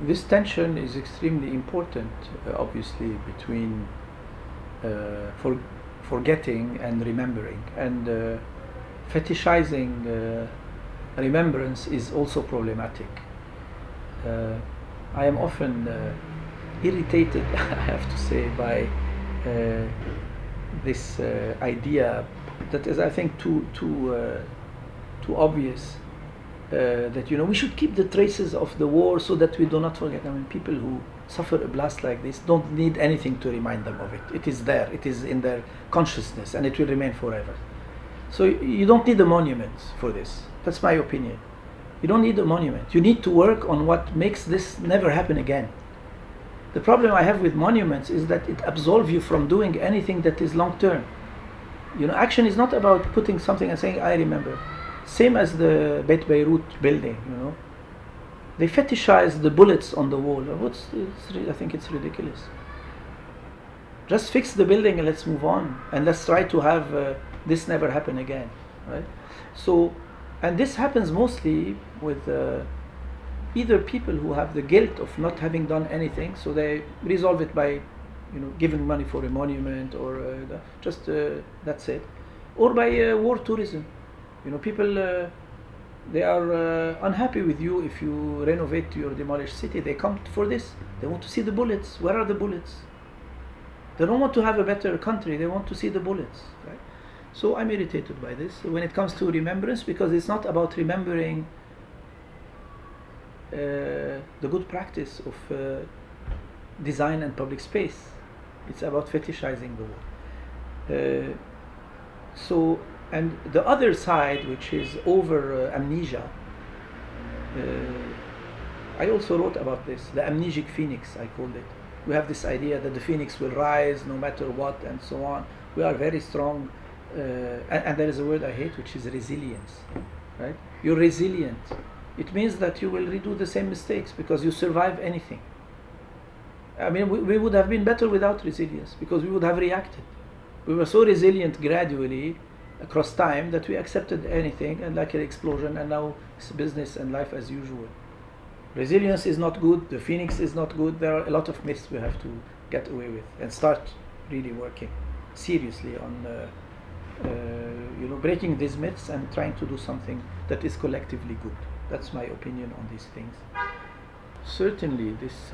This tension is extremely important, obviously, between forgetting and remembering. And fetishizing remembrance is also problematic. I am often irritated, I have to say, by this idea that is, I think, too obvious. That we should keep the traces of the war so that we do not forget. I mean, people who suffer a blast like this don't need anything to remind them of it. It is there. It is in their consciousness, and it will remain forever. So you don't need a monument for this. That's my opinion. You don't need a monument. You need to work on what makes this never happen again. The problem I have with monuments is that it absolves you from doing anything that is long term. Action is not about putting something and saying, I remember. Same as the Beit Beirut building, They fetishize the bullets on the wall. I think it's ridiculous. Just fix the building and let's move on. And let's try to have this never happen again, right? So, and this happens mostly with either people who have the guilt of not having done anything, so they resolve it by, giving money for a monument or that's it. Or by war tourism. People, they are unhappy with you if you renovate your demolished city. They come for this. They want to see the bullets. Where are the bullets? They don't want to have a better country. They want to see the bullets. Right? So I'm irritated by this when it comes to remembrance, because it's not about remembering the good practice of design and public space. It's about fetishizing the war. And the other side, which is over amnesia, I also wrote about this, the amnesic phoenix, I called it. We have this idea that the phoenix will rise no matter what, and so on. We are very strong, and there is a word I hate, which is resilience, right? You're resilient. It means that you will redo the same mistakes because you survive anything. I mean, we would have been better without resilience, because we would have reacted. We were so resilient gradually across time that we accepted anything, and like an explosion, and now it's business and life as usual. Resilience is not good, the phoenix is not good. There are a lot of myths we have to get away with and start really working seriously on breaking these myths and trying to do something that is collectively good. That's my opinion on these things. Certainly this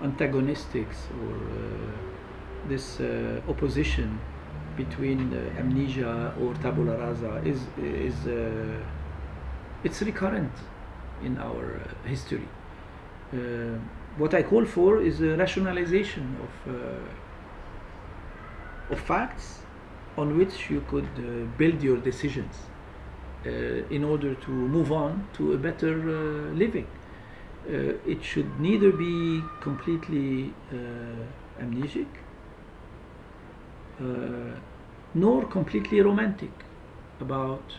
antagonistics or this opposition between amnesia or tabula rasa is it's recurrent in our history. What I call for is a rationalization of facts on which you could build your decisions in order to move on to a better living. It should neither be completely amnesic nor completely romantic about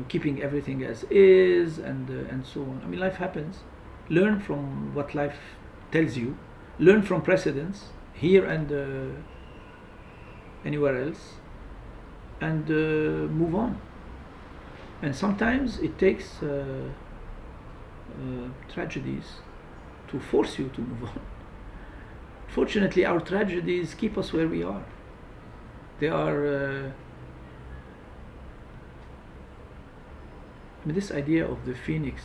keeping everything as is and so on. I mean, life happens. Learn from what life tells you. Learn from precedents here and anywhere else, and move on. And sometimes it takes tragedies to force you to move on. Fortunately, our tragedies keep us where we are. They are this idea of the phoenix.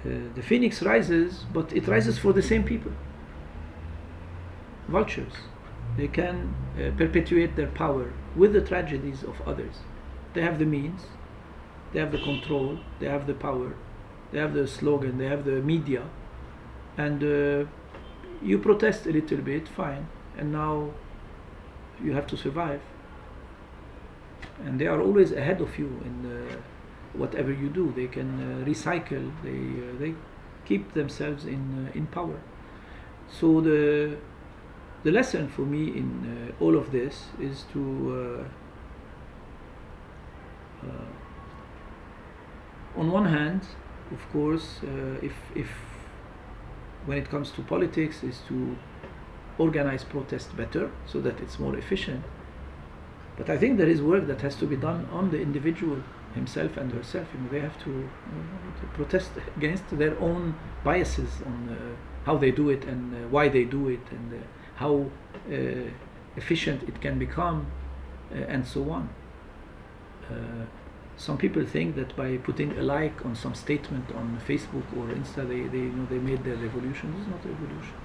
The phoenix rises, but it rises for the same people. Vultures. They can perpetuate their power with the tragedies of others. They have the means, they have the control, they have the power, they have the slogan, they have the media, and you protest a little bit, fine, and now you have to survive. And they are always ahead of you in whatever you do. They can recycle. They keep themselves in power. So the lesson for me in all of this is to on one hand, of course, if when it comes to politics, is to organize protest better so that it's more efficient. But I think there is work that has to be done on the individual himself and herself. They have to protest against their own biases on how they do it and why they do it and how efficient it can become and so on. Some people think that by putting a like on some statement on Facebook or Insta, they made their revolution. This is not a revolution.